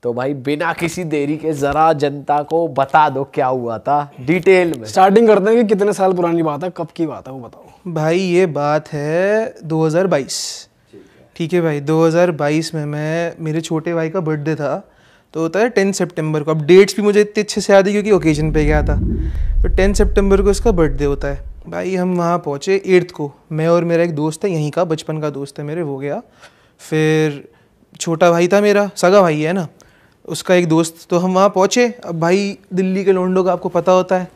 तो भाई बिना किसी देरी के जरा जनता को बता दो क्या हुआ था डिटेल में। स्टार्टिंग करते हैं कि कितने साल पुरानी बात है, कब की बात है वो बताओ। भाई ये बात है 2022। ठीक है भाई, 2022 में मेरे छोटे भाई का बर्थडे था, तो होता है 10 सितंबर को। अब डेट्स भी मुझे इतने अच्छे से याद है क्योंकि ओकेजन पे गया था। तो 10 सितंबर को इसका बर्थडे होता है भाई। हम वहाँ पहुँचे 8th को, मैं और मेरा एक दोस्त है यहीं का, बचपन का दोस्त है मेरे, वो गया। फिर छोटा भाई था मेरा, सगा भाई है ना, उसका एक दोस्त, तो हम वहाँ पहुँचे। अब भाई दिल्ली के लोंडों का आपको पता होता है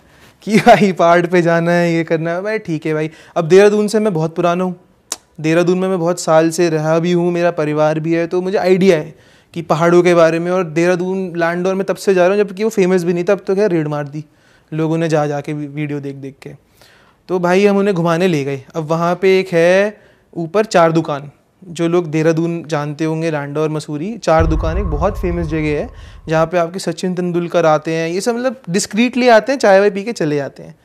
कि भाई पहाड़ पे जाना है, ये करना है। भाई ठीक है भाई, अब देहरादून से मैं बहुत पुराना हूँ, देहरादून में मैं बहुत साल से रहा भी हूँ, मेरा परिवार भी है, तो मुझे आइडिया है कि पहाड़ों के बारे में। और देहरादून लैंडोर में तब से जा रहा हूँ जबकि वो फेमस भी नहीं था, अब तो क्या रेड मार दी लोगों ने जा के वीडियो देख देख के। तो भाई हम उन्हें घुमाने ले गए। अब वहाँ पे एक है ऊपर 4 दुकान, जो लोग देहरादून जानते होंगे, लैंडोर मसूरी, 4 दुकान एक बहुत फेमस जगह है जहाँ पे आपके सचिन तेंदुलकर आते हैं, ये सब मतलब डिस्क्रीटली आते हैं, चाय वाय पी के चले जाते हैं।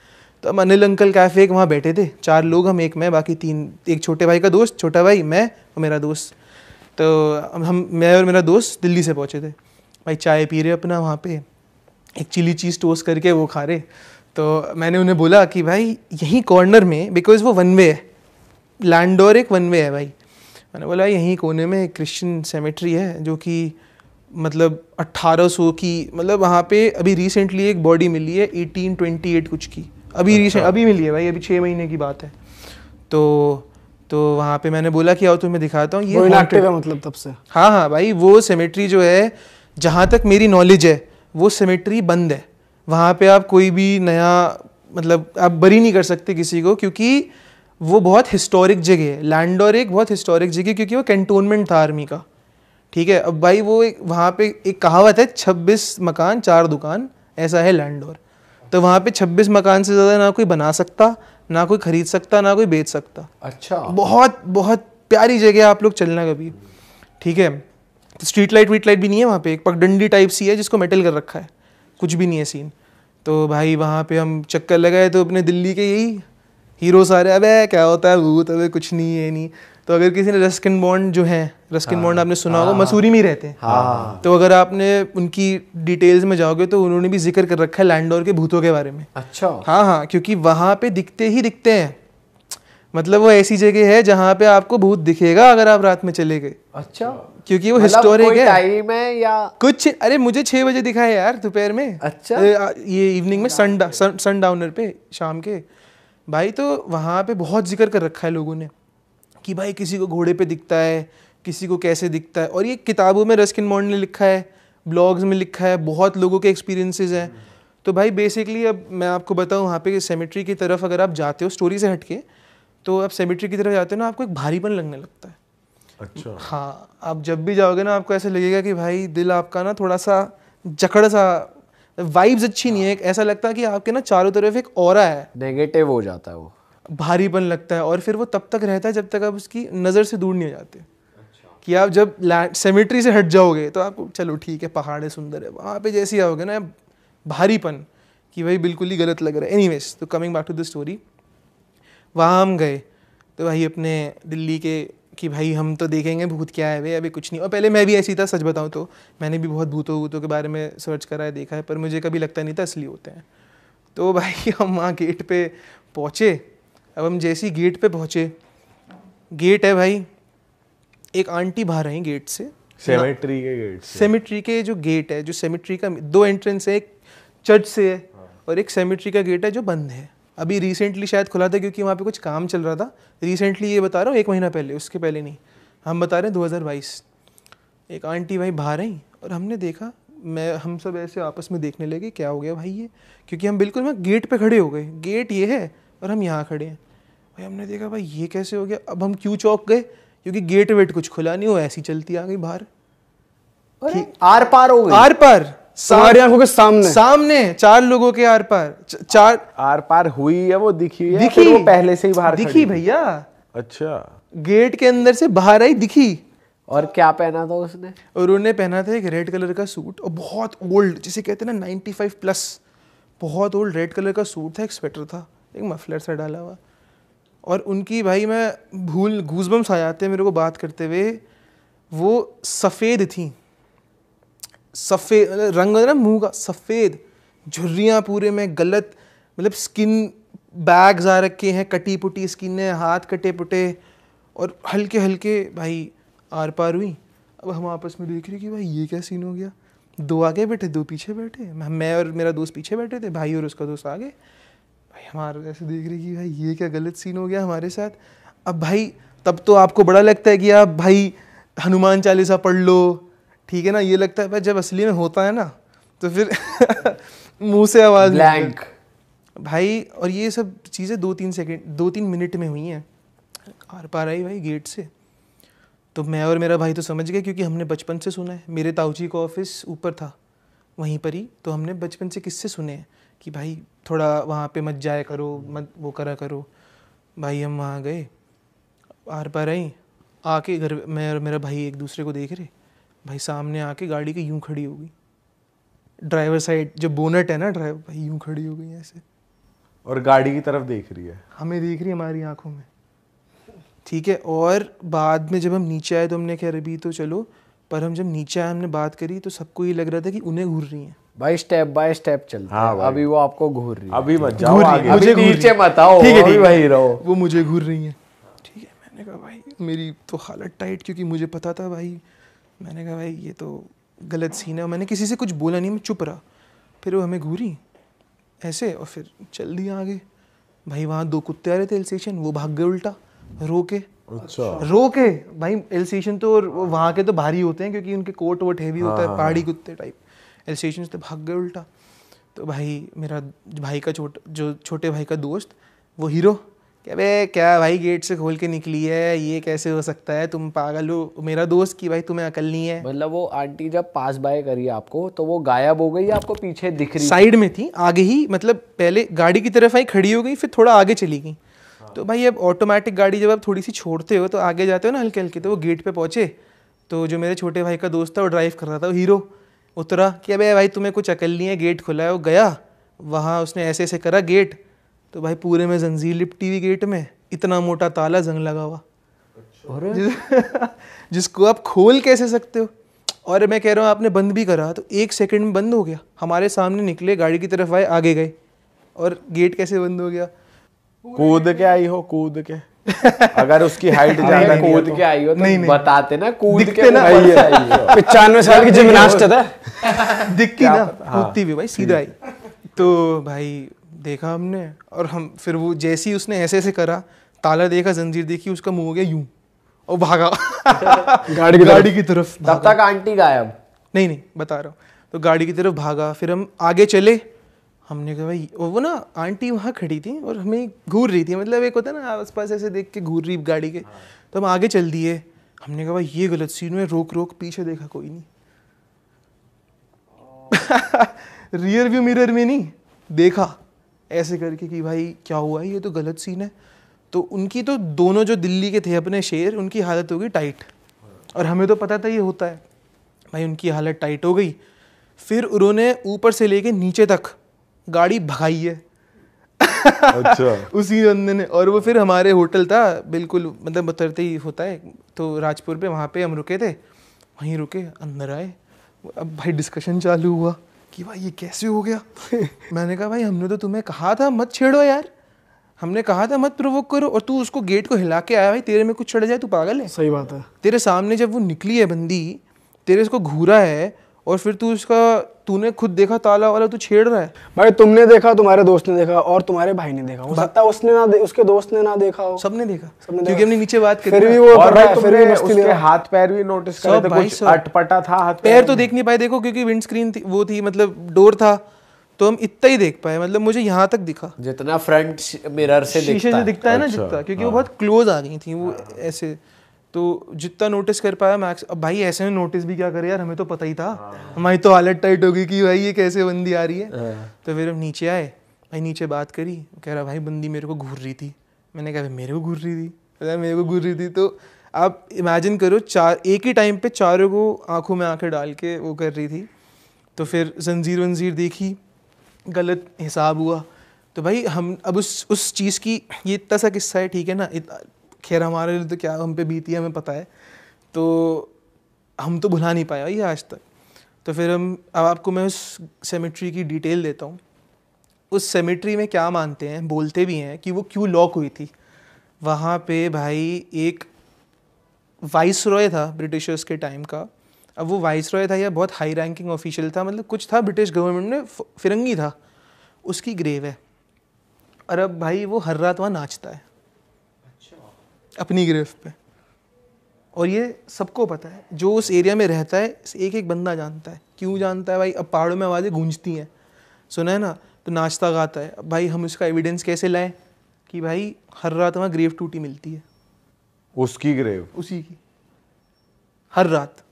तो हम अनिल अंकल कैफ़े एक वहाँ बैठे थे, 4 लोग, हम, एक मैं, बाकी 3, एक छोटे भाई का दोस्त, छोटा भाई, मैं और मेरा दोस्त। तो मैं और मेरा दोस्त दिल्ली से पहुँचे थे भाई, चाय पी रहे अपना वहाँ पे, एक चिली चीज़ टोस्ट करके वो खा रहे। तो मैंने उन्हें बोला कि भाई यहीं कॉर्नर में, बिकॉज वो 1 वे है, लैंडोर एक 1 वे है भाई, मैंने बोला यहीं कोने में एक क्रिश्चियन सेमेट्री है जो कि मतलब 1800 की, मतलब वहाँ पे अभी रिसेंटली एक बॉडी मिली है 1828 कुछ की, अभी रिसेंट अभी मिली है भाई, अभी 6 महीने की बात है। तो वहाँ पे मैंने बोला कि आओ तुम्हें दिखाता हूँ, ये इनएक्टिव है मतलब तब से। हाँ भाई, वो सेमेट्री जो है, जहाँ तक मेरी नॉलेज है, वो सेमेट्री बंद है। वहाँ पे आप कोई भी नया, मतलब आप बरी नहीं कर सकते किसी को, क्योंकि वो बहुत हिस्टोरिक जगह है। लैंडोर एक बहुत हिस्टोरिक जगह, क्योंकि वो कैंटोनमेंट था आर्मी का। ठीक है, अब भाई वो वहाँ पे एक कहावत है, 26 मकान 4 दुकान, ऐसा है लैंडोर। तो वहाँ पे 26 मकान से ज़्यादा ना कोई बना सकता, ना कोई खरीद सकता, ना कोई बेच सकता। अच्छा, बहुत बहुत प्यारी जगह, आप लोग चलना कभी। ठीक है, तो स्ट्रीट लाइट वीट लाइट भी नहीं है वहाँ पे, एक पगडंडी टाइप सी है जिसको मेटल कर रखा है, कुछ भी नहीं है सीन। तो भाई वहाँ पे हम चक्कर लगाए, तो अपने दिल्ली के यही हीरो सारे, अबे क्या होता है भूत, अबे कुछ नहीं है नहीं। तो अगर किसी ने रस्किन बॉन्ड जो है, रस्किन बॉन्ड आपने सुना होगा, मसूरी में ही रहते हैं। तो अगर आपने उनकी डिटेल्स में जाओगे तो उन्होंने भी जिक्र कर रखा है लैंडोर के भूतों के बारे में। अच्छा, हाँ, क्योंकि वहाँ पे दिखते ही दिखते हैं, मतलब वो ऐसी जगह है जहाँ पे आपको भूत दिखेगा अगर आप रात में चले गए। अच्छा, क्योंकि वो हिस्टोरिक है। टाइम है या कुछ, अरे मुझे 6 बजे दिखा है यार दोपहर में। अच्छा, ये इवनिंग में सन डाउनर पे शाम के भाई। तो वहाँ पे बहुत जिक्र कर रखा है लोगों ने कि भाई किसी को घोड़े पे दिखता है, किसी को कैसे दिखता है। और ये किताबों में रस्किन बॉन्ड ने लिखा है, ब्लॉग्स में लिखा है, बहुत लोगों के एक्सपीरियंसेस हैं। तो भाई बेसिकली अब मैं आपको बताऊँ, वहाँ पे सेमेट्री की तरफ अगर आप जाते हो स्टोरी से हटके, तो आप सेमेट्री की तरफ जाते हो ना, आपको एक भारीपन लगने लगता है। अच्छा, हाँ, आप जब भी जाओगे ना, आपको ऐसा लगेगा कि भाई दिल आपका ना थोड़ा सा जकड़ सा, वाइब्स अच्छी नहीं है, ऐसा लगता है कि आपके ना चारों तरफ एक ऑरा है, नेगेटिव हो जाता है वो, भारीपन लगता है। और फिर वो तब तक रहता है जब तक आप उसकी नज़र से दूर नहीं हो जाते। कि आप जब सेमेट्री से हट जाओगे तो आपको चलो ठीक है, पहाड़ है, सुंदर है, वहाँ पे जैसे ही आओगे ना भारीपन कि भाई बिल्कुल ही गलत लग रहा है। एनीवेज, तो coming back to the story, वहाँ हम गए तो भाई अपने दिल्ली के कि भाई हम तो देखेंगे भूत क्या है भाई, अभी कुछ नहीं। और पहले मैं भी ऐसी था, सच बताऊँ तो मैंने भी बहुत भूतों के बारे में सर्च करा है, देखा है, पर मुझे कभी लगता नहीं था असली होते हैं। तो भाई हम वहाँ गेट पे पहुँचे। अब हम जैसे ही गेट पे पहुँचे, गेट है भाई, एक आंटी बाहर आई गेट से, सेमेट्री के गेट से। सेमेट्री के जो गेट है, जो सेमेट्री का 2 एंट्रेंस है, एक चर्च से है और एक सेमेट्री का गेट है जो बंद है। अभी रिसेंटली शायद खुला था क्योंकि वहाँ पे कुछ काम चल रहा था। रिसेंटली ये बता रहा हूँ, 1 महीना पहले, उसके पहले नहीं, हम बता रहे हैं 2022। एक आंटी भाई बाहर आई और हमने देखा, हम सब ऐसे आपस में देखने लगे क्या हो गया भाई ये, क्योंकि हम बिल्कुल मैं गेट पे खड़े हो गए, गेट ये है और हम यहाँ खड़े हैं। भाई हमने देखा भाई ये कैसे हो गया। अब हम क्यों चौंक गए, क्योंकि गेट वेट कुछ खुला नहीं, हो ऐसी चलती आ गई बाहर, आर पार हो गई, आर पार सारी आंखों के सामने 4 लोगों के आर पार, 4 आर पार हुई है, वो दिखी है, दिखी, फिर वो पहले से ही बाहर दिखी भैया। अच्छा, गेट के अंदर से बाहर आई, दिखी। और क्या पहना था उसने? और उन्होंने पहना था एक रेड कलर का सूट, और बहुत ओल्ड, जिसे कहते हैं ना 95 प्लस, बहुत ओल्ड रेड कलर का सूट था, एक स्वेटर था, एक मफलर सा डाला हुआ। और उनकी भाई मैं गूज़बम्स आ जाते हैं मेरे को बात करते हुए, वो सफ़ेद थी, सफ़ेद रंग होता है ना मुंह का, सफ़ेद, झुर्रियाँ पूरे में, गलत मतलब स्किन बैग्स आ रखे हैं, कटी पुटी स्किन है, हाथ कटे पुटे, और हल्के हल्के भाई आर पार हुई। अब हम आपस में देख रहे कि भाई ये क्या सीन हो गया, 2 आगे बैठे 2 पीछे बैठे, मैं और मेरा दोस्त पीछे बैठे थे, भाई और उसका दोस्त आगे। भाई हमारे ऐसे देख रहे कि भाई ये क्या गलत सीन हो गया हमारे साथ। अब भाई तब तो आपको बड़ा लगता है कि आप भाई हनुमान चालीसा पढ़ लो, ठीक है ना, ये लगता है। भाई जब असली में होता है ना तो फिर मुंह से आवाज़ ब्लैंक भाई। और ये सब चीज़ें 2-3 मिनट में हुई हैं। आर पार आई भाई गेट से, तो मैं और मेरा भाई तो समझ गए क्योंकि हमने बचपन से सुना है। मेरे ताऊजी का ऑफिस ऊपर था वहीं पर ही, तो हमने बचपन से किससे सुने हैं कि भाई थोड़ा वहाँ पे मत जाया करो, मत वो करा करो। भाई हम वहाँ गए, आर पार आई, आके घर मैं और मेरा भाई एक दूसरे को देख रहे, भाई सामने आके गाड़ी की यूं खड़ी हो गई, ड्राइवर साइड जो बोनट है ना ड्राइवर, भाई यूं खड़ी हो गई ऐसे, और गाड़ी की तरफ देख रही है, हमें देख रही है हमारी आंखों में, ठीक है। और बाद में जब हम नीचे आए तो हमने कहा अभी तो चलो, पर हम जब नीचे आए हमने बात करी तो सबको ये लग रहा था कि उन्हें घूर रही हैं। भाई स्टेप बाय स्टेप चलते हाँ हैं। भाई। अभी वो आपको घूर रही है, अभी मत जाओ घूर रही है, आगे, मुझे अभी घूर नीचे रही मत आओ, ठीक है, अभी ठीक वहीं है, रहो। वो मुझे घूर रही हैं, ठीक है। मैंने कहा भाई मेरी तो हालत टाइट, क्योंकि मुझे पता था भाई, मैंने कहा भाई ये तो गलत सीन है। मैंने किसी से कुछ बोला नहीं, मैं चुप रहा। फिर वो हमें घूरी ऐसे और फिर चल दिया आगे। भाई वहाँ 2 कुत्ते आ रहे थे एल स्टेशन, वो भाग गए उल्टा रो के। अच्छा, रो के भाई, एल स्टेशन तो वहाँ के तो भारी होते हैं क्योंकि उनके कोट वोट हैवी होता है, पहाड़ी कुत्ते टाइप। एल स्टेशन से भाग गए उल्टा। तो भाई मेरा भाई का छोटे भाई का दोस्त, वो हीरो, क्या बे क्या भाई गेट से खोल के निकली है, ये कैसे हो सकता है, तुम पागल हो। मेरा दोस्त कि भाई तुम्हें अकल नहीं है। मतलब वो आंटी जब पास बाय करी आपको तो वो गायब हो गई, आपको पीछे दिख रही साइड में थी, आगे ही, मतलब पहले गाड़ी की तरफ आई, खड़ी हो गई, फिर थोड़ा आगे चली गई। तो भाई अब ऑटोमेटिक गाड़ी जब आप थोड़ी सी छोड़ते हो तो आगे जाते हो ना हल्के हल्के, तो वो गेट पे पहुंचे। तो जो मेरे छोटे भाई का दोस्त था वो ड्राइव कर रहा था, वो हीरो उतरा कि अबे भाई तुम्हें कुछ अकल नहीं है, गेट खुला है। वो गया वहाँ, उसने ऐसे ऐसे करा गेट, तो भाई पूरे में जंजीर लिपटी हुई गेट में, इतना मोटा ताला, जंग लगा हुआ। जिसको आप खोल कैसे सकते हो। और मैं कह रहा हूँ आपने बंद भी करा तो 1 सेकंड में बंद हो गया। हमारे सामने निकले, गाड़ी की तरफ आए, आगे गए, और गेट कैसे बंद हो गया। कूद के आई हो, कूद के अगर उसकी हाइट अरे ज्यादा कूद के आई हो तो नहीं, नहीं। बताते ना, कूद दिखते के ना, ऊपर से आई हो। 95 साल की जिमनास्ट है। दिखती ना, कूदती हुई भाई सीधा आई। तो भाई देखा हमने, और हम फिर वो जैसे ही उसने ऐसे ऐसे करा, ताला देखा, जंजीर देखी, उसका मुंह हो गया यूं और भागा गाड़ी की तरफ तब तक आंटी गायब। नहीं बता रहा हूँ। तो गाड़ी की तरफ भागा, फिर हम आगे चले। हमने कहा भाई, और वो ना आंटी वहाँ खड़ी थी और हमें घूर रही थी, मतलब एक होता है ना आस पास ऐसे देख के घूर रही गाड़ी के। तो हम आगे चल दिए। हमने कहा भाई ये गलत सीन में, रोक पीछे देखा कोई नहीं। रियर व्यू मिरर में नहीं देखा ऐसे करके कि भाई क्या हुआ है, ये तो गलत सीन है। तो उनकी तो दोनों जो दिल्ली के थे अपने शेर, उनकी हालत हो गई टाइट, और हमें तो पता था ये होता है। भाई उनकी हालत टाइट हो गई। फिर उन्होंने ऊपर से लेके नीचे तक गाड़ी भगाई है। अच्छा उसी बंदे ने। और वो फिर हमारे होटल था बिल्कुल, मतलब उतरते ही होता है तो राजपुर पे, वहाँ पे हम रुके थे, वहीं रुके, अंदर आए। अब भाई डिस्कशन चालू हुआ कि भाई ये कैसे हो गया। मैंने कहा भाई हमने तो तुम्हें कहा था मत छेड़ो यार, हमने कहा था मत प्रोवोक करो, और तू उसको गेट को हिला के आया। भाई तेरे में कुछ चढ़ जाए, तू पागल है। सही बात है। तेरे सामने जब वो निकली है बंदी, तेरे इसको घूरा है, और फिर तूने खुद देखा ताला वाला, तू छेड़ रहा है। भाई तुमने देखा, तुम्हारे दोस्त ने देखा, और तुम्हारे भाई ने देखा, हो सकता है उसने ना उसके दोस्त ने ना देखा हो। सबने देखा, सबने क्योंकि हमने नीचे बात करी। फिर भी वो और कर रहा भाई है, फिर भी तुमने मस्ती ले उसके रहा है। हाथ पैर भी नोटिस करे सब थे, भाई कुछ सब। अटपटा था हाथ पैर तो देख नहीं पाए, देखो क्योंकि विंड स्क्रीन थी, वो थी, मतलब डोर था, तो हम इतना ही देख पाए। मतलब मुझे यहाँ तक दिखा, जितना फ्रंट मिरर से शीशे से दिखता है ना अच्छा, जितना, क्योंकि वो बहुत क्लोज आ गई थी वो ऐसे। तो जितना नोटिस कर पाया मैक्स। अब भाई ऐसे में नोटिस भी क्या करे यार, हमें तो पता ही था। हमारी तो हालत टाइट हो गई कि भाई ये कैसे बंदी आ रही है। तो फिर हम नीचे आए, भाई नीचे बात करी, कह रहा भाई बंदी मेरे को घूर रही थी। मैंने कहा मेरे को घूर रही थी, मेरे को घूर रही थी। तो आप इमेजिन करो, एक ही टाइम पे चारों को आंखों में आंखें डाल के वो कर रही थी। तो फिर जंजीर वंजीर देखी, गलत हिसाब हुआ। तो भाई हम अब उस चीज़ की, ये इतना सा किस्सा है, ठीक है ना। खैर हमारे लिए तो क्या हम पे बीती है हमें पता है, तो हम तो भुला नहीं पाए ये आज तक। तो फिर अब आपको मैं उस सेमेट्री की डिटेल देता हूँ। उस सेमेट्री में क्या मानते हैं, बोलते भी हैं कि वो क्यों लॉक हुई थी। वहाँ पे भाई एक वाइस रॉय था ब्रिटिशर्स के टाइम का। अब वो वाइस रॉय था या बहुत हाई रैंकिंग ऑफिशियल था, मतलब कुछ था ब्रिटिश गवर्नमेंट में, फिरंगी था, उसकी ग्रेव है। और अब भाई वो हर रात वहाँ नाचता है अपनी ग्रेव पे, और ये सबको पता है, जो उस एरिया में रहता है एक एक बंदा जानता है। क्यों जानता है भाई? अब पहाड़ों में आवाज़ें गूंजती हैं, सुना है ना, तो नाचता गाता है। अब भाई हम उसका एविडेंस कैसे लाएं कि भाई हर रात वहाँ ग्रेव टूटी मिलती है, उसकी ग्रेव, उसी की, हर रात।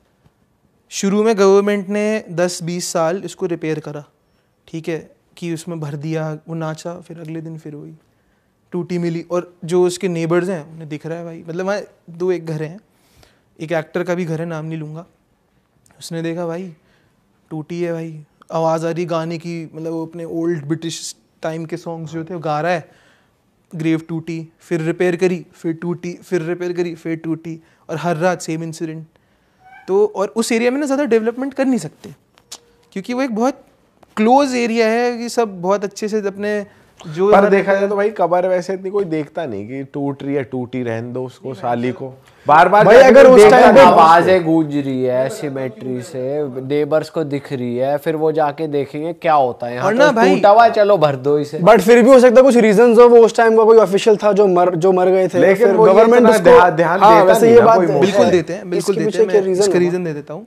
शुरू में गवर्नमेंट ने 10-20 साल इसको रिपेयर करा, ठीक है, कि उसमें भर दिया, वो नाचा, फिर अगले दिन फिर वही टूटी मिली। और जो उसके नेबर्स हैं उन्हें दिख रहा है भाई, मतलब वहाँ 2-1 घर हैं, एक एक्टर का भी घर है, नाम नहीं लूँगा, उसने देखा भाई टूटी है भाई, आवाज़ आ रही गाने की, मतलब वो अपने ओल्ड ब्रिटिश टाइम के सॉन्ग्स जो थे वो गा रहा है, ग्रेव टूटी, फिर रिपेयर करी, फिर टूटी, फिर रिपेयर करी, फिर टूटी, और हर रात सेम इंसिडेंट। तो और उस एरिया में ना ज़्यादा डेवलपमेंट कर नहीं सकते, क्योंकि वो एक बहुत क्लोज एरिया है कि सब बहुत अच्छे से अपने जो, पर देखा जाए तो भाई कब्र वैसे इतनी कोई देखता नहीं कि टूट रही है, टूटी रहने दो उसको, साली को बार बार भाई अगर उस टाइम पे आवाजें गूंज रही है सिमेट्री से, नेबर्स को दिख रही है, फिर वो जाके देखेंगे क्या होता है यहाँ, तो टूटा हुआ है, चलो भर दो इसे। बट फिर भी हो सकता है कुछ रीजंस हो, वो उस टाइम का कोई ऑफिशियल था जो मर गए थे, लेकिन गवर्नमेंट उसको ध्यान हाँ, देता वैसे नहीं ये ना बात कोई है। बिल्कुल देते हैं, बिल्कुल देते हैं। मैं इसका रीज़न दे देता हूँ।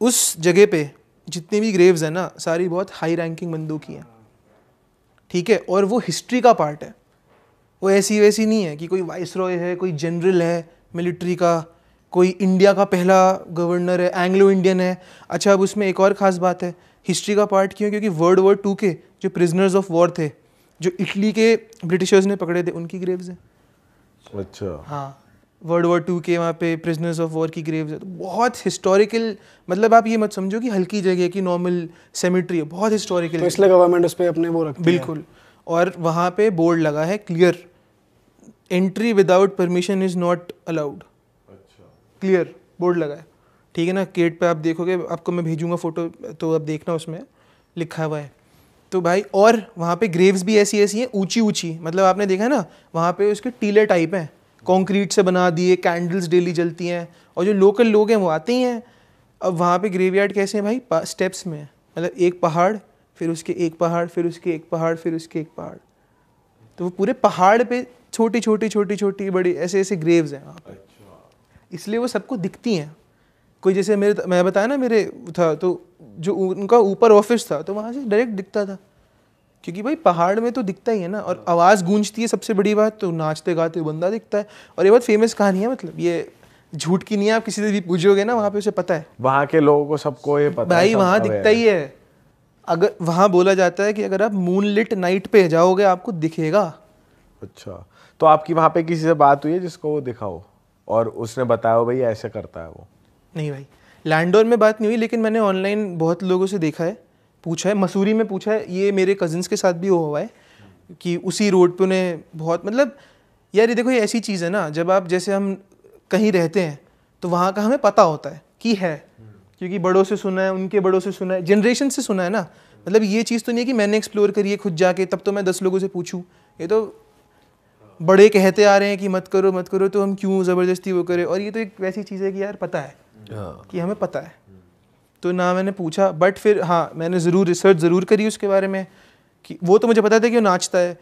उस जगह पे जितनी भी ग्रेव्स हैं ना, सारी बहुत हाई रैंकिंग बंदों की हैं, ठीक है, और वो हिस्ट्री का पार्ट है, वो ऐसी वैसी नहीं है कि कोई वाइसरॉय है, कोई जनरल है मिलिट्री का, कोई इंडिया का पहला गवर्नर है, एंग्लो इंडियन है। अच्छा, अब उसमें एक और ख़ास बात है, हिस्ट्री का पार्ट क्यों? क्योंकि वर्ल्ड वॉर 2 के जो प्रिजनर्स ऑफ वॉर थे, जो इटली के ब्रिटिशर्स ने पकड़े थे, उनकी ग्रेव्स हैं। अच्छा, हाँ, वर्ल्ड वॉर 2 के वहाँ पे प्रिजनर्स ऑफ वॉर की ग्रेव्स है। तो बहुत हिस्टोरिकल, मतलब आप ये मत समझो कि हल्की जगह की नॉर्मल सेमेट्री है, बहुत हिस्टोरिकल, तो इसलिए गवर्नमेंट उस पे अपने वो रखती है। बिल्कुल। और वहाँ पे बोर्ड लगा है clear, entry without permission is not allowed. Clear board लगा है, ठीक है ना। गेट पे आप देखोगे, आपको मैं भेजूंगा फोटो, तो आप देखना, उसमें लिखा हुआ है। तो भाई, और वहाँ पे ग्रेव्स भी ऐसी ऐसी हैं, ऊंची ऊंची, मतलब आपने देखा है ना, वहाँ पे उसके टीले टाइप हैं, कंक्रीट से बना दिए, कैंडल्स डेली जलती हैं, और जो लोकल लोग हैं वो आते ही हैं। अब वहाँ पे ग्रेवयार्ड कैसे हैं भाई? स्टेप्स में, मतलब एक पहाड़, फिर उसके एक पहाड़, फिर उसके एक पहाड़, फिर उसके एक पहाड़, तो वो पूरे पहाड़ पे छोटी छोटी छोटी छोटी बड़ी ऐसे ऐसे ग्रेव्स हैं वहाँ पे। इसलिए वो सबको दिखती हैं। कोई जैसे मैं बताया ना, मेरे था तो जो उनका ऊपर ऑफिस था, तो वहाँ से डायरेक्ट दिखता था, क्योंकि भाई पहाड़ में तो दिखता ही है ना, और आवाज़ गूंजती है, सबसे बड़ी बात, तो नाचते गाते बंदा दिखता है। और ये बहुत फेमस कहानी है, मतलब ये झूठ की नहीं है, आप किसी से भी पूछोगे ना वहाँ पे उसे पता है, वहाँ के लोगों को सबको ये पता भाई है, वहाँ दिखता ही है। अगर वहाँ बोला जाता है कि अगर आप मूनलिट नाइट पे जाओगे आपको दिखेगा। अच्छा, तो आपकी वहाँ पे किसी से बात हुई है जिसको वो दिखा हो और उसने बताया हो भाई ऐसे करता है वो? नहीं भाई, लैंडोर में बात नहीं हुई, लेकिन मैंने ऑनलाइन बहुत लोगों से देखा है, पूछा है, मसूरी में पूछा है, ये मेरे कजिन्स के साथ भी हुआ है कि उसी रोड पे उन्हें बहुत, मतलब यार ये देखो, ये ऐसी चीज़ है ना, जब आप जैसे हम कहीं रहते हैं तो वहाँ का हमें पता होता है कि है, क्योंकि बड़ों से सुना है, उनके बड़ों से सुना है, जनरेशन से सुना है ना। मतलब ये चीज़ तो नहीं है कि मैंने एक्सप्लोर करी है खुद जाके, तब तो मैं 10 लोगों से पूछूं। ये तो बड़े कहते आ रहे हैं कि मत करो मत करो, तो हम क्यों ज़बरदस्ती वो करें। और ये तो एक वैसी चीज़ है कि यार पता है कि हमें पता है, तो ना मैंने पूछा। बट फिर हाँ, मैंने ज़रूर रिसर्च ज़रूर करी उसके बारे में, कि वो तो मुझे पता था कि वो नाचता है,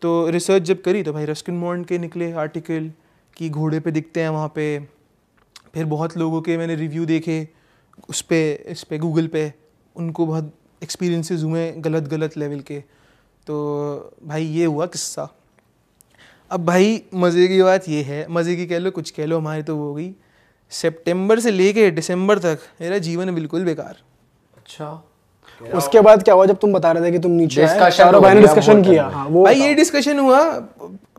तो रिसर्च जब करी तो भाई रस्किन बॉन्ड के निकले आर्टिकल कि घोड़े पे दिखते हैं वहाँ पे। फिर बहुत लोगों के मैंने रिव्यू देखे उस पर, इस पे गूगल पे, उनको बहुत एक्सपीरियंसेस हुए गलत गलत लेवल के। तो भाई ये हुआ किस्सा। अब भाई मज़े की बात ये है, मज़े की कह लो कुछ कह लो, हमारी तो वो हो गई, सितंबर से लेके दिसंबर तक मेरा जीवन बिल्कुल बेकार। अच्छा, उसके बाद क्या हुआ जब तुम बता रहे थे कि तुम नीचे आए, डिस्कशन चारों भाई ने हो गया, डिस्कशन बहुत किया? हाँ, वो भाई ये डिस्कशन हुआ,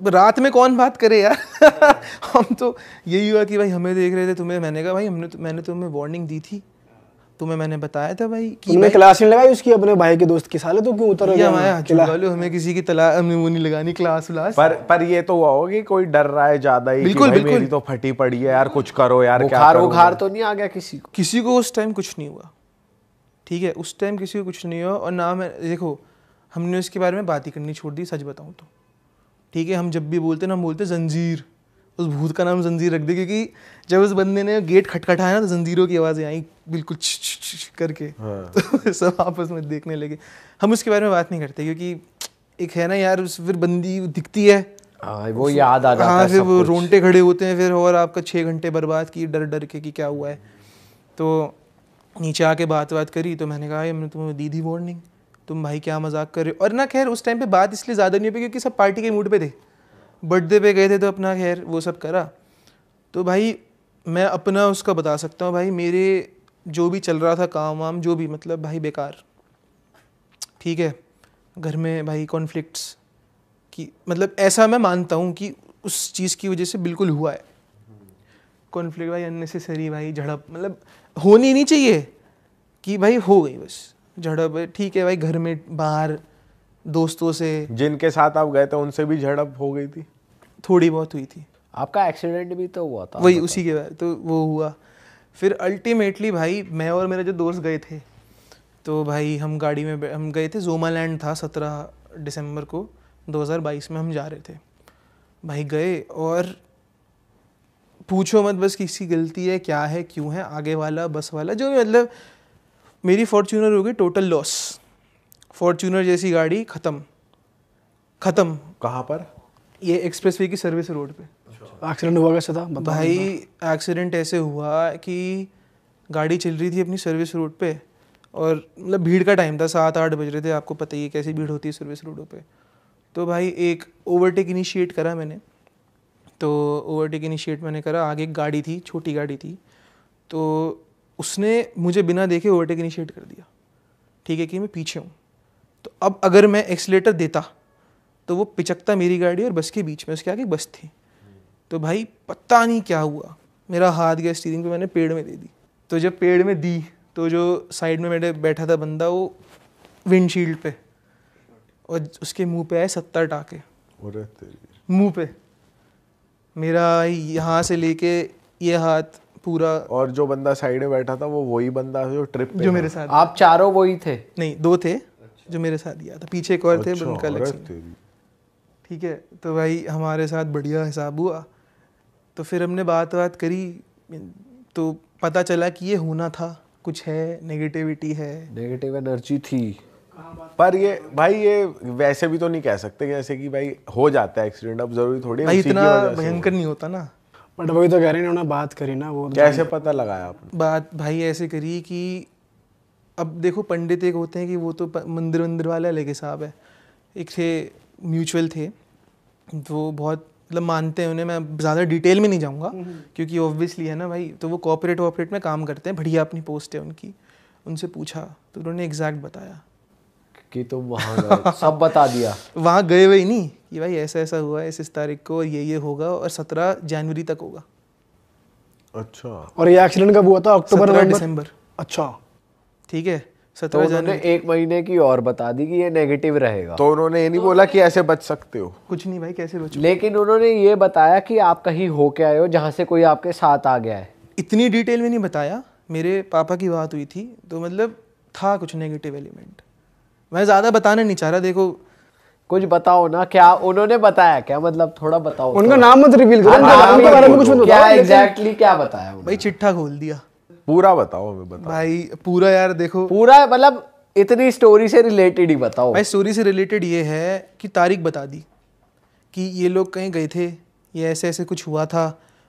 रात में कौन बात करे यार हम तो यही हुआ कि भाई हमें देख रहे थे, तुम्हें, मैंने कहा भाई मैंने तुम्हें वार्निंग दी थी, तुम्हें मैंने बताया था भाई कि तुमने क्लास नहीं लगाई उसकी अपने भाई के दोस्त की, साले तो क्यों उतर गया? हमें किसी की तलाश, हमने वो नहीं लगानी क्लास व्लास। पर ये तो हुआ होगा कि कोई डर रहा है ज्यादा ही, बिल्कुल, कि भाई बिल्कुल। मेरी तो फटी पड़ी है यार, कुछ करो यार, क्या बुखार करूं बुखार मैं? तो नहीं आ गया किसी को? किसी को उस टाइम कुछ नहीं हुआ, ठीक है, उस टाइम किसी को कुछ नहीं हुआ। और ना मैं देखो, हमने उसके बारे में बात ही करनी छोड़ दी, सच बताऊँ तो। ठीक है, हम जब भी बोलते ना, हम बोलते जंजीर, उस भूत का नाम जंजीर रख दे, क्योंकि जब उस बंदे ने गेट खटखटाया ना तो जंजीरों की आवाज़ें आई बिल्कुल करके। तो सब आपस में देखने लगे। हम उसके बारे में बात नहीं करते, क्योंकि एक है ना यार, फिर बंदी दिखती है, वो याद आ जाता है, फिर वो रोंगटे खड़े होते हैं फिर, और आपका 6 घंटे बर्बाद की डर डर के कि क्या हुआ है। तो नीचे आके बात करी, तो मैंने कहा मैंने तुम्हें दी थी वार्निंग, तुम भाई क्या मजाक कर रहे हो। और ना खैर उस टाइम पे बात इसलिए ज़्यादा नहीं हुई क्योंकि सब पार्टी के मूड पे थे, बर्थडे पे गए थे, तो अपना खैर वो सब करा। तो भाई मैं अपना उसका बता सकता हूँ भाई, मेरे जो भी चल रहा था काम वाम जो भी, मतलब भाई बेकार। ठीक है, घर में भाई कॉन्फ्लिक्ट्स की, मतलब ऐसा मैं मानता हूँ कि उस चीज़ की वजह से बिल्कुल हुआ है कॉन्फ्लिक्ट भाई, अननेसेसरी भाई झड़प, मतलब होनी नहीं चाहिए कि भाई हो गई बस झड़प। ठीक है भाई, घर में बाहर दोस्तों से, जिनके साथ आप गए थे उनसे भी झड़प हो गई थी? थोड़ी बहुत हुई थी। आपका एक्सीडेंट भी तो हुआ था वही उसी के बाद तो वो हुआ। फिर अल्टीमेटली भाई मैं और मेरे जो दोस्त गए थे, तो भाई हम गाड़ी में हम गए थे, जोमालैंड था, 17 दिसंबर को 2022 में हम जा रहे थे भाई। गए और पूछो मत बस किसकी गलती है, क्या है, क्यों है, आगे वाला, बस वाला, जो भी, मतलब मेरी फॉर्च्यूनर हो गई टोटल लॉस। फॉर्च्यूनर जैसी गाड़ी ख़त्म। कहाँ पर? ये एक्सप्रेसवे की सर्विस रोड पे। एक्सीडेंट हुआ कैसे था भाई? एक्सीडेंट ऐसे हुआ कि गाड़ी चल रही थी अपनी सर्विस रोड पे, और मतलब भीड़ का टाइम था, 7-8 बज रहे थे, आपको पता ही है कैसी भीड़ होती है सर्विस रोडों पे। तो भाई एक ओवरटेक इनिशिएट करा मैंने, तो ओवरटेक इनिशिएट मैंने करा, आगे एक गाड़ी थी, छोटी गाड़ी थी, तो उसने मुझे बिना देखे ओवरटेक इनिशिएट कर दिया। ठीक है कि मैं पीछे हूँ, तो अब अगर मैं एक्सीलेटर देता तो वो पिचकता मेरी गाड़ी और बस के बीच में, उसके आगे बस थी। तो भाई पता नहीं क्या हुआ, मेरा हाथ गया स्टीयरिंग पे, मैंने पेड़ में दे दी। तो जब पेड़ में दी तो जो साइड में मेरे बैठा था बंदा, वो विंडशील्ड पे, और उसके मुंह पे आए 70 टाके मुंह पे। मेरा यहाँ से लेके ये हाथ पूरा। और जो बंदा साइड में बैठा था वो वही बंदा जो ट्रिप पे जो था? मेरे साथ, आप चारों वही थे? नहीं, 2 थे जो मेरे साथ गया था, पीछे एक और थे, उनका अलग सीन। ठीक है, तो भाई हमारे साथ बढ़िया हिसाब हुआ। तो फिर हमने बात करी, तो पता चला कि ये होना था, कुछ है, नेगेटिविटी है, नेगेटिव एनर्जी थी। पर ये भाई ये वैसे भी तो नहीं कह सकते जैसे कि भाई हो जाता है एक्सीडेंट, अब जरूरी थोड़ी है भाई उसी की इतना वजह से भयंकर नहीं होता ना। बट वही तो कह रहे हैं, उन्होंने बात करी ना, वो कैसे पता लगाया आपने? बात भाई ऐसे करी कि अब देखो, पंडित एक होते हैं कि वो तो मंदिर वाला अलग हिसाब है। एक थे म्यूचुअल थे, तो बहुत मतलब मानते हैं उन्हें, मैं ज़्यादा डिटेल में नहीं जाऊँगा क्योंकि ऑब्वियसली है ना भाई, तो वो कॉर्पोरेट में काम करते हैं, बढ़िया अपनी पोस्ट है उनकी। उनसे पूछा तो उन्होंने एग्जैक्ट बताया कि तुम वहाँ गए, सब बता दिया। वहाँ गए हुए नहीं कि भाई ऐसा ऐसा हुआ है इस तारीख को, और ये होगा, और 17 जनवरी तक होगा। अच्छा, और ये एक्सीडेंट कब हुआ था? अक्टूबर 17 दिसंबर। अच्छा, ठीक है, तो 17 उन्होंने जनवरी। 1 महीने की और बता दी कि ये नेगेटिव रहेगा। तो उन्होंने ये नहीं बोला कि ऐसे बच सकते हो? कुछ नहीं भाई, कैसे बचो। लेकिन उन्होंने ये बताया कि आप कहीं होके आए हो जहाँ से कोई आपके साथ आ गया है। इतनी डिटेल में नहीं बताया, मेरे पापा की बात हुई थी, तो मतलब था कुछ नेगेटिव एलिमेंट, मैं ज़्यादा बताना नहीं चाह रहा। देखो कुछ बताओ ना, क्या उन्होंने बताया, क्या मतलब थोड़ा बताओ। उनका नाम मत रिवील करो, उनके नाम के बारे में कुछ मत बताओ। क्या एग्जैक्टली क्या बताया उन्होंने? भाई चिट्ठा खोल दिया पूरा बताओ, हमें बताओ भाई पूरा। यार देखो, पूरा मतलब इतनी स्टोरी से रिलेटेड ही बताओ भाई स्टोरी से रिलेटेड ये है कि तारीख बता दी कि ये लोग कहीं गए थे, ये ऐसे ऐसे कुछ हुआ था,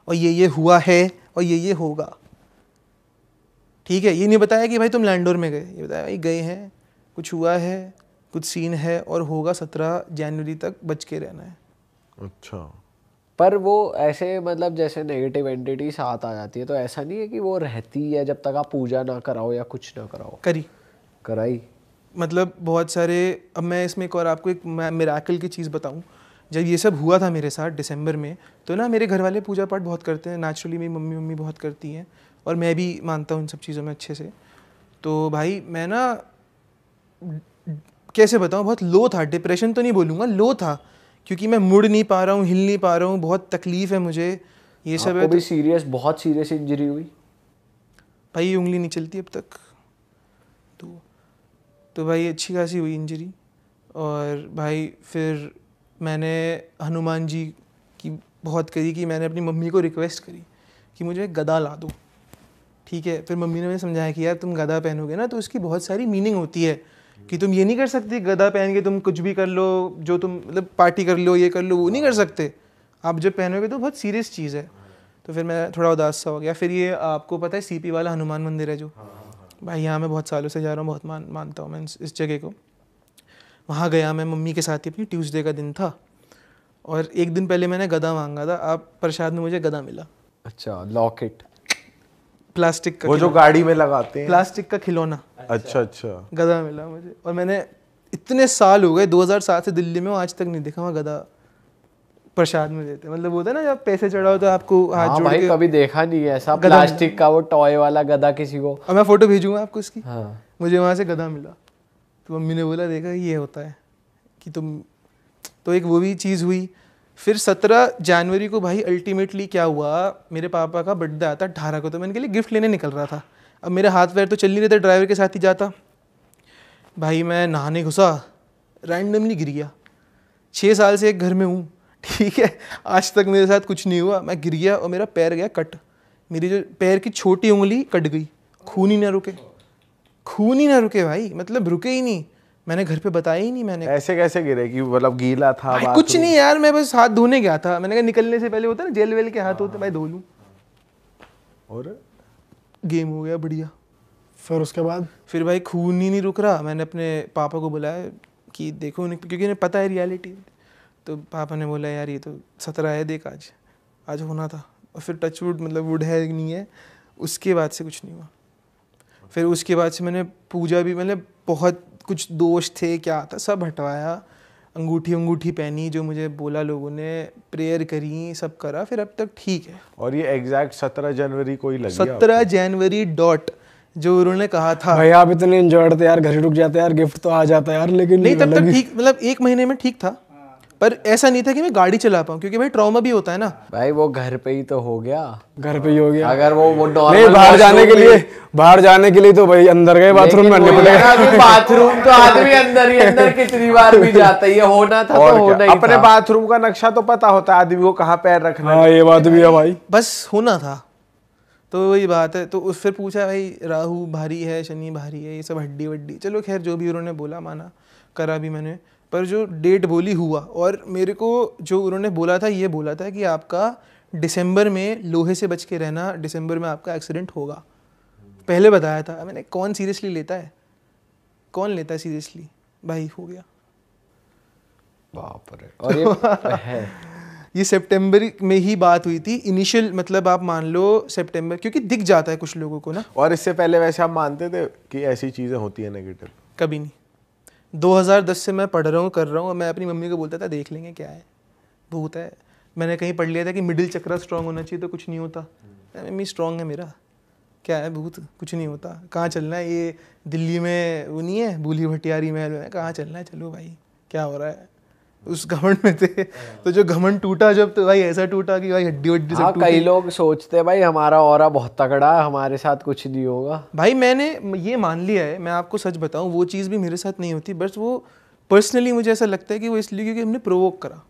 और ये हुआ है, और ये होगा। ठीक है, ये नहीं बताया कि भाई तुम लैंडोर में गए, ये बताया भाई गए हैं, कुछ हुआ है, कुछ सीन है, और होगा 17 जनवरी तक, बच के रहना है। अच्छा, पर वो ऐसे मतलब जैसे नेगेटिव एंटिटी साथ आ जाती है, तो ऐसा नहीं है कि वो रहती है जब तक आप पूजा ना कराओ या कुछ ना कराओ? कराई मतलब बहुत सारे। अब मैं इसमें एक और आपको एक मिरेकल की चीज़ बताऊं। जब ये सब हुआ था मेरे साथ दिसंबर में, तो ना मेरे घर वाले पूजा पाठ बहुत करते हैं, नेचुरली मेरी मम्मी बहुत करती हैं, और मैं भी मानता हूँ इन सब चीज़ों में अच्छे से। तो भाई मैं ना कैसे बताऊँ, बहुत लो था, डिप्रेशन तो नहीं बोलूँगा, लो था, क्योंकि मैं मुड़ नहीं पा रहा हूँ, हिल नहीं पा रहा हूँ, बहुत तकलीफ़ है मुझे, ये सब है। भी सीरियस, बहुत सीरियस इंजरी हुई? भाई उंगली नहीं चलती अब तक, तो भाई अच्छी खासी हुई इंजरी। और भाई फिर मैंने हनुमान जी की बहुत करी कि मैंने अपनी मम्मी को रिक्वेस्ट करी कि मुझे गदा ला दो, ठीक है। फिर मम्मी ने मुझे समझाया कि यार तुम गदा पहनोगे ना तो उसकी बहुत सारी मीनिंग होती है कि तुम ये नहीं कर सकते गदा पहन के तुम कुछ भी कर लो, जो तुम मतलब पार्टी कर लो, ये कर लो, वो नहीं कर सकते। आप जब पहनोगे तो बहुत सीरियस चीज़ है। तो फिर मैं थोड़ा उदास सा हो गया। फिर ये आपको पता है सीपी वाला हनुमान मंदिर है जो, भाई यहाँ मैं बहुत सालों से जा रहा हूँ, बहुत मानता हूँ मैं इस जगह को। वहाँ गया मैं मम्मी के साथ ही, अपनी ट्यूसडे का दिन था और एक दिन पहले मैंने गदा मांगा था। आप प्रसाद में मुझे गदा मिला। अच्छा, लॉकेट, प्लास्टिक का, वो जो गाड़ी में लगाते हैं, प्लास्टिक का खिलौना। अच्छा अच्छा, गदा मिला मुझे। और मैंने इतने साल हो गए, 2007 से दिल्ली में हूँ, आज तक नहीं देखा वहाँ गदा प्रसाद में देते। मतलब होता है ना जब पैसे चढ़ाओ तो आपको हाथ जोड़ भाई के, कभी देखा नहीं है ऐसा प्लास्टिक का वो टॉय वाला गदा किसी को। और मैं फोटो भेजूंगा आपको इसकी। हाँ। मुझे वहाँ से गदा मिला तो मम्मी ने बोला देखा ये होता है कि तुम, तो एक वो भी चीज़ हुई। फिर 17 जनवरी को भाई अल्टीमेटली क्या हुआ, मेरे पापा का बर्थडे आता 18 को, तो मैं इनके लिए गिफ्ट लेने निकल रहा था। अब मेरे हाथ पैर तो चल नहीं रहे थे, ड्राइवर के साथ ही जाता। भाई मैं नहाने घुसा, रैंडमली गिर गया। 6 साल से एक घर में हूँ, ठीक है, आज तक मेरे साथ कुछ नहीं हुआ। मैं गिर गया और मेरा पैर गया कट। मेरी जो पैर की छोटी उंगली कट गई, खून ही ना रुके, खून ही ना रुके भाई, मतलब रुके ही नहीं। मैंने घर पे बताया ही नहीं। मैंने ऐसे कैसे गिरे कि मतलब गीला था? भाई कुछ नहीं यार, मैं बस हाथ धोने गया था। मैंने कहा निकलने से पहले होता है ना जेल वेल के हाथ होते, भाई धो लूँ, और गेम हो गया बढ़िया। फिर उसके बाद फिर भाई खून ही नहीं रुक रहा। मैंने अपने पापा को बुलाया कि देखो उन्हें, क्योंकि उन्हें पता है रियलिटी। तो पापा ने बोला यार ये तो 17 है, देख आज होना था। और फिर टच वुड, मतलब वुड है नहीं है, उसके बाद से कुछ नहीं हुआ। फिर उसके बाद से मैंने पूजा भी, मतलब बहुत कुछ दोष थे क्या था, सब हटवाया, अंगूठी पहनी जो मुझे बोला लोगों ने, प्रेयर करी, सब करा, फिर अब तक ठीक है। और ये एग्जैक्ट 17 जनवरी को ही लगी? 17 जनवरी डॉट जो उन्होंने कहा था। भाई आप इतने इंजॉयड थे यार, घर ही रुक जाते यार, गिफ्ट तो आ जाता यार, लेकिन नहीं तब तक ठीक, मतलब 1 महीने में ठीक था, पर ऐसा नहीं था कि मैं गाड़ी चला पाऊँ, क्योंकि भाई ट्रॉमा भी होता है ना। भाई वो घर पे ही तो हो गया, घर पे ही हो गया। अगर वो नहीं, बाहर जाने के लिए तो भाई अंदर गए, बाथरूम में बाथरूम तो आदमी अंदर ही अंदर कितनी बार भी जाता है, ये होना था तो होना ही था। अपने बाथरूम का नक्शा तो पता होता है आदमी को कहाँ पैर रखना है। हाँ ये बात भी है भाई, बस होना था। तो वही बात है। तो उस फिर पूछा भाई राहु भारी है, शनि भारी है, ये सब हड्डी वड्डी, चलो खैर जो भी उन्होंने बोला माना, करा भी मैंने। पर जो डेट बोली हुआ, और मेरे को जो उन्होंने बोला था, ये बोला था कि आपका दिसंबर में लोहे से बच के रहना, दिसंबर में आपका एक्सीडेंट होगा, पहले बताया था। मैंने कौन सीरियसली लेता है, कौन लेता है सीरियसली, भाई हो गया। बाप रे। और ये है ये सितंबर में ही बात हुई थी इनिशियल, मतलब आप मान लो सितंबर, क्योंकि दिख जाता है कुछ लोगों को ना। और इससे पहले वैसे आप मानते थे कि ऐसी चीजें होती है नेगेटिव? कभी नहीं। 2010 से मैं पढ़ रहा हूँ, कर रहा हूँ, और मैं अपनी मम्मी को बोलता था देख लेंगे क्या है, भूत है। मैंने कहीं पढ़ लिया था कि मिडिल चक्रा स्ट्रांग होना चाहिए तो कुछ नहीं होता। मम्मी स्ट्रांग है मेरा, क्या है भूत, कुछ नहीं होता। कहाँ चलना है, ये दिल्ली में वो नहीं है बूली भटियारी महल में, कहाँ चलना है, चलो भाई क्या हो रहा है। उस घमंड में थे, तो जो घमंड टूटा जब, तो भाई ऐसा टूटा कि भाई हड्डी वड्डी सब टूटी। कई लोग सोचते हैं भाई हमारा ऑरा बहुत तगड़ा है, हमारे साथ कुछ नहीं होगा। भाई मैंने ये मान लिया है, मैं आपको सच बताऊं, वो चीज़ भी मेरे साथ नहीं होती। बस वो पर्सनली मुझे ऐसा लगता है कि वो इसलिए क्योंकि हमने प्रोवोक करा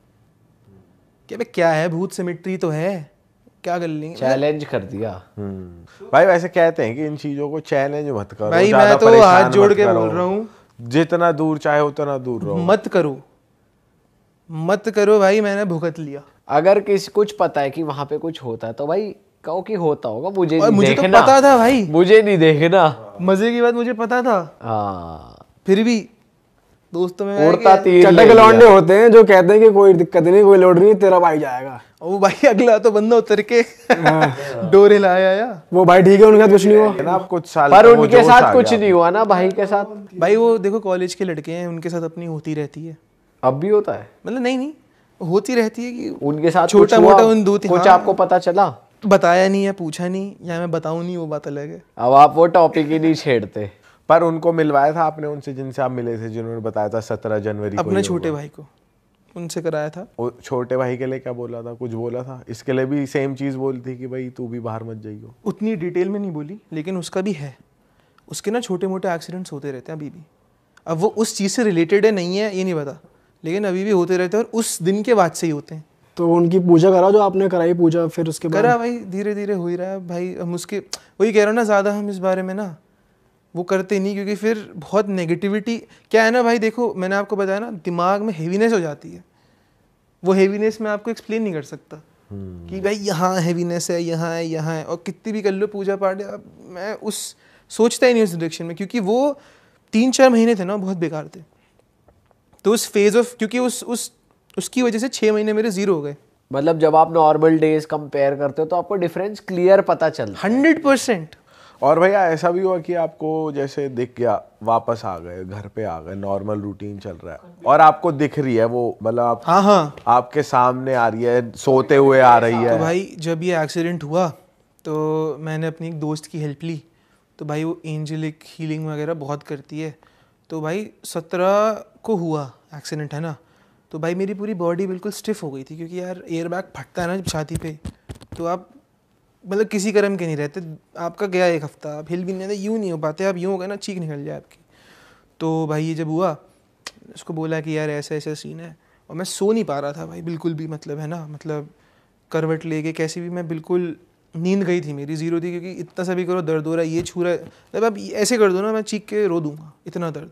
कि भाई क्या है, भूत सिमेट्री तो है, क्या कर लेंगे, चैलेंज कर दिया। भाई वैसे कहते हैं कि इन चीजों को चैलेंज मत करो। भाई मैं तो हाथ जोड़ के बोल रहा हूँ, जितना दूर चाहे उतना दूर रहो, मत करो भाई। मैंने भुगत लिया। अगर किसी कुछ पता है कि वहां पे कुछ होता है तो भाई कहो कि होता होगा, मुझे और नहीं मुझे देखना। तो पता था भाई, मुझे नहीं देखना। मजे की बात मुझे पता था। हाँ, फिर भी दोस्तों में उड़ता तीर चटक लौंडे होते हैं जो कहते हैं कि कोई दिक्कत नहीं, कोई लोड नहीं, तेरा भाई जाएगा। वो भाई अगला तो बंदा उतर के डोरे लाया आया। वो भाई ठीक है, उनके साथ कुछ नहीं हुआ ना, कुछ साल पर उनके साथ कुछ नहीं हुआ ना भाई के साथ। भाई वो देखो कॉलेज के लड़के हैं, उनके साथ अपनी होती रहती है। अब भी होता है, मतलब नहीं होती रहती है कि उनके साथ छोटा मोटा उन दो तीन, कुछ आपको पता चला, बताया नहीं या पूछा नहीं, या मैं बताऊं नहीं, वो बात अलग है। अब आप वो टॉपिक ही नहीं छेड़ते। पर उनको मिलवाया था आपने उनसे जिनसे आप मिले थे, जिन्होंने बताया था 17 जनवरी को? अपने छोटे भाई को उनसे कराया था। वो छोटे भाई के लिए क्या बोला था, कुछ बोला था? इसके लिए भी सेम चीज बोली थी कि भाई तू भी बाहर मत जाइयो? उतनी डिटेल में नहीं बोली, लेकिन उसका भी है। उसके ना छोटे मोटे एक्सीडेंट्स होते रहते हैं अभी भी। अब वो उस चीज़ से रिलेटेड है नहीं है ये नहीं पता, लेकिन अभी भी होते रहते हैं और उस दिन के बाद से ही होते हैं। तो उनकी पूजा करा जो आपने कराई पूजा, फिर उसके बाद करा भाई, धीरे धीरे हो ही रहा है भाई। हम उसके वही कह रहा हूँ ना, ज़्यादा हम इस बारे में ना वो करते नहीं, क्योंकि फिर बहुत नेगेटिविटी क्या है ना भाई। देखो मैंने आपको बताया ना, दिमाग में हेवीनेस हो जाती है। वो हेवीनेस मैं आपको एक्सप्लेन नहीं कर सकता कि भाई यहाँ हेवीनेस है, यहाँ है, यहाँ है, और कितनी भी कर लो पूजा पाठ, मैं उस सोचता ही नहीं उस डायरेक्शन में, क्योंकि वो 3-4 महीने थे ना बहुत बेकार थे। तो उस फेज ऑफ, क्योंकि उसकी वजह से 6 महीने मेरे जीरो हो गए। मतलब जब आप नॉर्मल डेज कंपेयर करते हो तो आपको डिफरेंस क्लियर पता चलता है 100%। और भैया ऐसा भी हुआ कि आपको जैसे दिख गया, वापस आ गए, घर पे आ गए, नॉर्मल रूटीन चल रहा है और आपको दिख रही है वो, मतलब आप हाँ आपके सामने आ रही है, सोते हुए आ रही है? तो भाई जब ये एक्सीडेंट हुआ तो मैंने अपनी एक दोस्त की हेल्प ली। तो भाई वो एंजेलिक हीलिंग वगैरह बहुत करती है। तो भाई 17 को हुआ एक्सीडेंट है ना, तो भाई मेरी पूरी बॉडी बिल्कुल स्टिफ हो गई थी, क्योंकि यार एयर बैग फटता है ना जब छाती पे, तो आप मतलब किसी कर्म के नहीं रहते। आपका गया 1 हफ्ता, आप हिल भी नहीं रहते, यूँ नहीं हो पाते, आप यूँ हो गए ना चीख निकल जाए आपकी। तो भाई ये जब हुआ, उसको बोला कि यार ऐसा ऐसा सीन है, और मैं सो नहीं पा रहा था भाई बिल्कुल भी, मतलब है ना, मतलब करवट लेके कैसी भी, मैं बिल्कुल नींद गई थी, मेरी ज़ीरो थी, क्योंकि इतना सा भी करो दर्द हो रहा है, ये छू रहा है, मतलब आप ऐसे कर दो ना मैं चीख के रो दूंगा, इतना दर्द।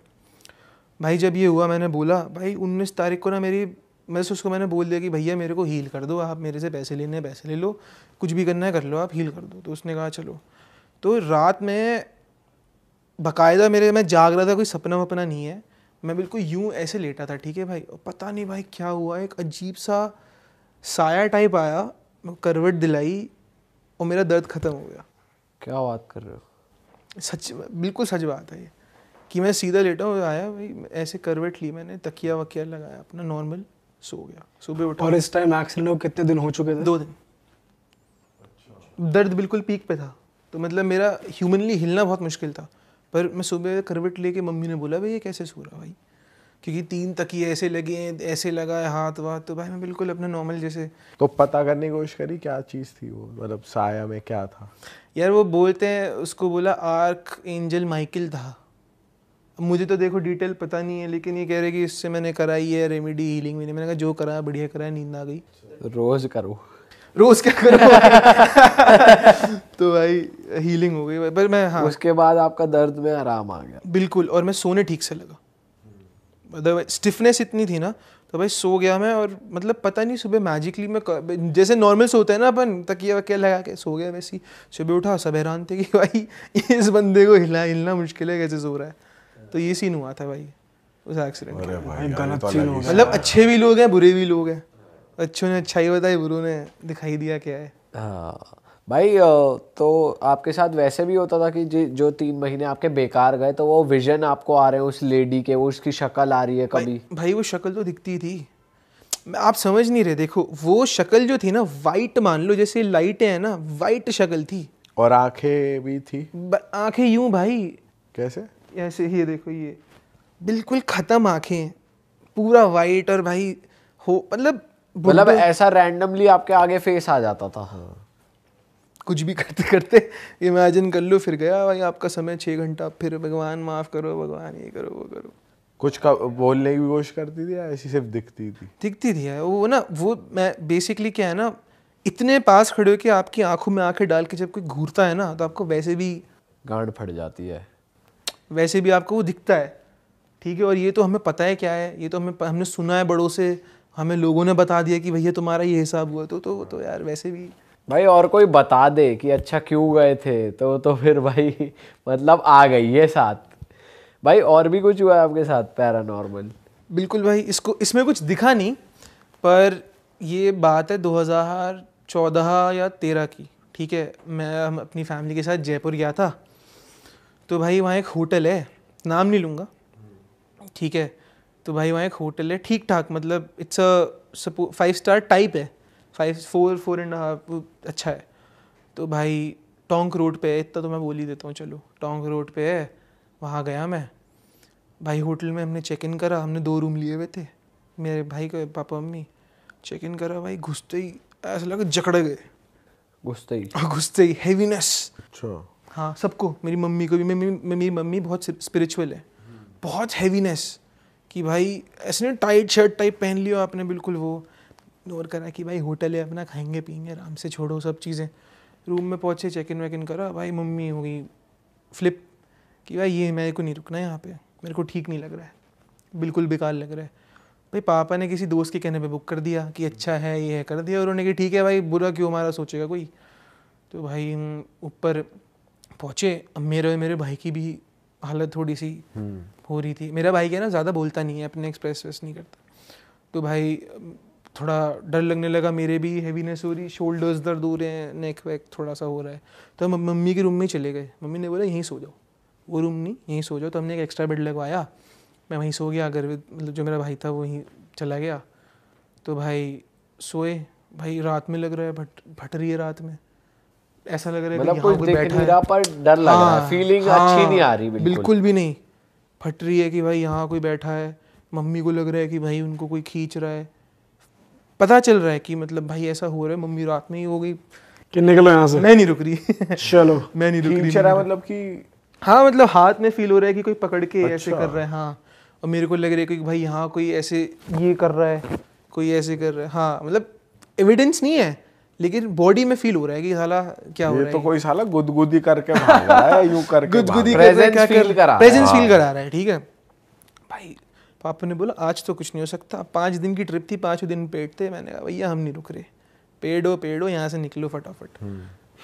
भाई जब ये हुआ मैंने बोला भाई 19 तारीख को ना उसको मैंने बोल दिया कि भैया मेरे को हील कर दो, आप मेरे से पैसे लेने हैं पैसे ले लो, कुछ भी करना है कर लो, आप हील कर दो। तो उसने कहा चलो। तो रात में बाकायदा मैं जाग रहा था, कोई सपना वपना नहीं है, मैं बिल्कुल यूं ऐसे लेटा था, ठीक है भाई, और पता नहीं भाई क्या हुआ, एक अजीब सा साया टाइप आया, करवट दिलाई और मेरा दर्द ख़त्म हो गया। क्या बात कर रहे हो? सच, बिल्कुल सच बात है ये, कि मैं सीधा लेटा हूँ, आया भाई ऐसे करवट ली मैंने, तकिया वकिया लगाया अपना, नॉर्मल सो गया, सुबह उठा। और इस टाइम एक्सीडेंट को कितने दिन हो चुके थे? 2 दिन। दर्द बिल्कुल पीक पे था, तो मतलब मेरा ह्यूमनली हिलना बहुत मुश्किल था। पर मैं सुबह करवट लेके, मम्मी ने बोला भाई ये कैसे सो रहा भाई, क्योंकि 3 तकिए ऐसे लगे हैं, ऐसे लगा है हाथ वाथ, तो भाई मैं बिल्कुल अपने नॉर्मल जैसे। तो पता करने की कोशिश करी क्या चीज़ थी वो, मतलब साया में क्या था? यार वो बोलते हैं, उसको बोला आर्क एंजल माइकल था। मुझे तो देखो डिटेल पता नहीं है, लेकिन ये कह रहे कि इससे मैंने कराई है रेमेडी हीलिंग भी नहीं। मैंने कहा जो करा बढ़िया करा, नींद आ गई। रोज करो, रोज क्या करो तो भाई हीलिंग हो गई भाई। पर मैं, हाँ, उसके बाद आपका दर्द में आराम आ गया बिल्कुल, और मैं सोने ठीक से लगा। मतलब स्टिफनेस इतनी थी ना, तो भाई सो गया मैं, और मतलब पता नहीं सुबह मैजिकली मैं जैसे नॉर्मल सोते हैं ना अपन, तकिया वकिया लगा के सो गया, वैसे ही सुबह उठा, सब हैरान थे कि भाई इस बंदे को हिलना मुश्किल है, कैसे सो रहा है। तो ये सीन हुआ था भाई उस एक्सीडेंट में। गलत सीन हो गया। मतलब अच्छे भी लोग हैं बुरे भी लोग हैं, अच्छों ने अच्छाई बताई, बुरों ने दिखाई दिया क्या है। हाँ भाई, तो आपके साथ वैसे भी होता था कि जो 3 महीने आपके बेकार गए, तो वो विजन आपको आ रहे हैं उस लेडी के, वो उसकी शक्ल आ रही है कभी? भाई वो शक्ल तो दिखती थी, आप समझ नहीं रहे। देखो वो शक्ल जो थी ना, वाइट मान लो जैसे लाइटें हैं ना, वाइट शक्ल थी। और आंखें भी थी? आंखें यूं भाई, कैसे? ऐसे ही देखो, ये बिल्कुल खत्म आंखें, पूरा वाइट, और भाई हो मतलब ऐसा रैंडमली आपके आगे फेस आ जाता था? हाँ। कुछ भी करते करते इमेजिन कर लो, फिर गया भाई आपका समय 6 घंटा, फिर भगवान माफ़ करो, भगवान ये करो वो करो। कुछ का बोलने की कोशिश करती थी या ऐसी सिर्फ दिखती थी? दिखती थी यार वो ना, वो मैं बेसिकली क्या है ना, इतने पास खड़े हो के आपकी आंखों में आंखें डाल के जब कोई घूरता है ना, तो आपको वैसे भी गांड फट जाती है, वैसे भी आपको वो दिखता है, ठीक है। और ये तो हमें पता है क्या है, ये तो हमने सुना है बड़ों से, हमें लोगों ने बता दिया कि भैया तुम्हारा ये हिसाब हुआ, तो यार वैसे भी भाई और कोई बता दे कि अच्छा क्यों गए थे, तो फिर भाई मतलब आ गई है साथ। भाई और भी कुछ हुआ है आपके साथ पैरानॉर्मल? बिल्कुल भाई, इसमें कुछ दिखा नहीं, पर ये बात है 2014 या 13 की, ठीक है। हम अपनी फैमिली के साथ जयपुर गया था, तो भाई वहाँ एक होटल है, नाम नहीं लूँगा, ठीक है। तो भाई वहाँ एक होटल है ठीक ठाक, मतलब इट्स अ 5 स्टार टाइप है, 4.5 अच्छा है। तो भाई टोंक रोड पे है, इतना तो मैं बोल ही देता हूँ, चलो टोंक रोड पे है। वहाँ गया मैं भाई, होटल में हमने चेक इन करा, हमने 2 रूम लिए हुए थे, मेरे भाई के पापा मम्मी। चेक इन करा भाई, घुसते ही ऐसा लगा जकड़ गए, घुसते ही हेवीनेस। अच्छा। हाँ सबको, मेरी मम्मी को भी। मेरी मम्मी बहुत स्पिरिचुअल है, बहुत हैवीनेस कि भाई ऐसे ना टाइट शर्ट टाइप पहन लियो आपने बिल्कुल, वो इग्नोर करा कि भाई होटल है अपना, खाएंगे पियेंगे आराम से, छोड़ो सब चीज़ें। रूम में पहुँचे, चेक इन वेक इन करा, भाई मम्मी हो गई फ्लिप कि भाई ये मेरे को नहीं रुकना है यहाँ पे, मेरे को ठीक नहीं लग रहा है, बिल्कुल बेकार लग रहा है। भाई पापा ने किसी दोस्त के कहने पे बुक कर दिया कि अच्छा है ये है, कर दिया, और उन्होंने कि ठीक है भाई, बुरा क्यों हमारा सोचेगा कोई। तो भाई हम ऊपर पहुँचे। अब मेरे भाई की भी हालत थोड़ी सी हो रही थी। मेरा भाई क्या ना ज़्यादा बोलता नहीं है, अपने एक्सप्रेस वेस नहीं करता, तो भाई थोड़ा डर लगने लगा, मेरे भी हैवीनेस हो रही, शोल्डर्स दर्द हो रहे हैं, नेक वेक थोड़ा सा हो रहा है। तो हम मम्मी के रूम में चले गए। मम्मी ने बोला यहीं सो जाओ, वो रूम नहीं यहीं सो जाओ। तो हमने एक एक्स्ट्रा बेड लगवाया, मैं वहीं सो गया। अगर मतलब जो मेरा भाई था वो वहीं चला गया। तो भाई सोए, भाई रात में लग रहा है भट रही है रात में, ऐसा लग रहा है मतलब कोई दिख नहीं रहा पर डर लग रहा है, फीलिंग अच्छी नहीं आ रही बिल्कुल भी नहीं, फट रही है कि भाई यहाँ कोई बैठा है। मम्मी को लग रहा है कि भाई उनको कोई खींच रहा है, पता चल रहा है कि मतलब भाई ऐसा हो रहा है। मम्मी रात में ही हो गई कि निकलो यहाँ से, मैं नहीं रुक रही चलो मैं नहीं रुक रही। खींच रहा है मतलब कि हाँ मतलब हाथ में फील हो रहा है कि कोई पकड़ के ऐसे कर रहा है। हाँ, और मेरे को लग रहा है कि भाई यहाँ कोई ऐसे ये कर रहा है, कोई ऐसे कर रहा है। हाँ मतलब एविडेंस नहीं है, लेकिन बॉडी में फील हो रहा है कि साला क्या हो रहा है। तो कोई साला गुदगुदी करके भाग रहा है, यूं करके गुदगुदी प्रेजेंस फील करा रहा है। ठीक है भाई, पापा ने बोला आज तो कुछ नहीं हो सकता। 5 दिन की ट्रिप थी, 5 दिन पेड थे। मैंने कहा भैया हम नहीं रुक रहे, पेड़ हो यहाँ से निकलो फटाफट।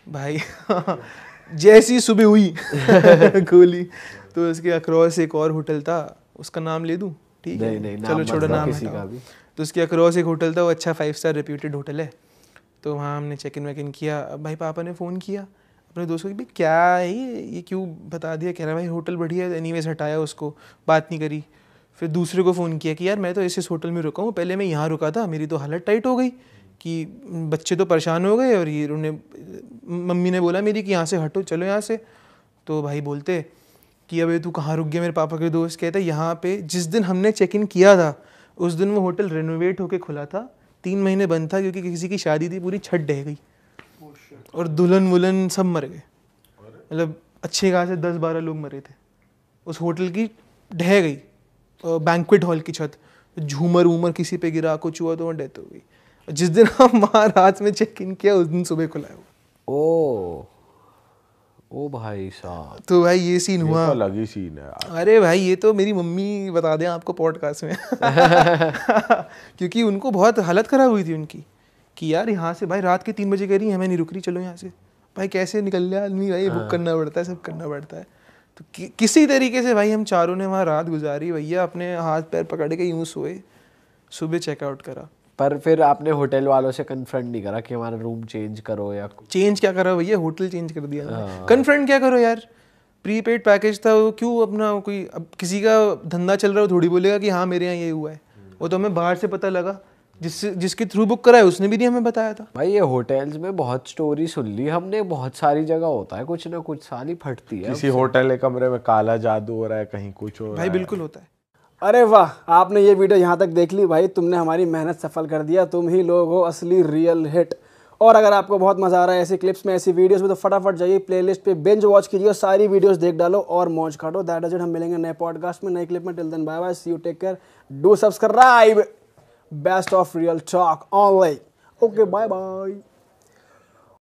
भाई जैसी सुबह हुई गोली, तो उसके अक्रॉस एक और होटल था, उसका नाम ले दूं? ठीक है चलो छोड़ो नाम किसी का भी। तो उसके अक्रॉस एक होटल था, वो अच्छा 5 स्टार रेप्यूटेड होटल है। तो वहाँ हमने चेक इन वेक इन किया। भाई पापा ने फ़ोन किया अपने दोस्तों को, भाई क्या है ये क्यों बता दिया? कह रहा भाई होटल बढ़िया है, एनीवेज हटाया उसको, बात नहीं करी। फिर दूसरे को फ़ोन किया कि यार मैं तो इस होटल में रुका हूँ, पहले मैं यहाँ रुका था, मेरी तो हालत टाइट हो गई कि बच्चे तो परेशान हो गए, और ये उन्होंने मम्मी ने बोला मेरी कि यहाँ से हटो, चलो यहाँ से। तो भाई बोलते कि अबे तू कहाँ रुक गया? मेरे पापा के दोस्त कहते यहाँ पे जिस दिन हमने चेक इन किया था उस दिन वो होटल रेनोवेट होके खुला था, 3 महीने बंद था क्योंकि किसी की शादी थी, पूरी छत ढह गई और दुल्हन वुल्हन सब मर गए। मतलब अच्छे खासे 10-12 लोग मरे थे। उस होटल की ढह गई बैंक्वेट हॉल की छत, झूमर वूमर किसी पे गिरा, कुछ हुआ तो वहाँ डेथ हो गई। जिस दिन हम वहाँ रात में चेक इन किया उस दिन सुबह खुला है वो। ओ भाई साहब, तो भाई ये सीन हुआ। तो अलग ही सीन है यार। अरे भाई ये तो मेरी मम्मी बता दें आपको पॉडकास्ट में क्योंकि उनको बहुत हालत ख़राब हुई थी उनकी कि यार यहाँ से भाई रात के 3 बजे कह रही है मैं नहीं रुक रही, चलो यहाँ से। भाई कैसे निकल लिया आदमी, भाई बुक करना पड़ता है, सब करना पड़ता है। तो किसी तरीके से भाई हम चारों ने वहाँ रात गुजारी भैया, अपने हाथ पैर पकड़ के यूँ सोए, सुबह चेकआउट करा। पर फिर आपने होटल वालों से कन्फ्रंट नहीं करा कि हमारा रूम चेंज करो या चेंज क्या करा भैया, होटल चेंज कर दिया। कन्फ्रंट क्या करो यार, प्रीपेड पैकेज था वो, क्यों अपना कोई अब किसी का धंधा चल रहा है वो थोड़ी बोलेगा कि हाँ मेरे यहाँ ये हुआ है। वो तो हमें बाहर से पता लगा, जिसके थ्रू बुक करा है उसने भी नहीं हमें बताया था। भाई ये होटल्स में बहुत स्टोरी सुन ली हमने, बहुत सारी जगह होता है कुछ ना कुछ, साली फटती है। किसी होटल के कमरे में काला जादू हो रहा है, कहीं कुछ हो रहा है। भाई बिल्कुल होता है। अरे वाह, आपने ये वीडियो यहाँ तक देख ली भाई, तुमने हमारी मेहनत सफल कर दिया। तुम ही लोग हो असली रियल हिट। और अगर आपको बहुत मजा आ रहा है ऐसी क्लिप्स में, ऐसी वीडियोस में, तो फटाफट जाइए प्लेलिस्ट पे बिंज वॉच कीजिए, सारी वीडियोस देख डालो और मौज काटो। That is it. हम मिलेंगे नए पॉडकास्ट में, नई क्लिप में। Till then bye bye, see you, take care, do subscribe. Best of real talk online. Okay bye bye.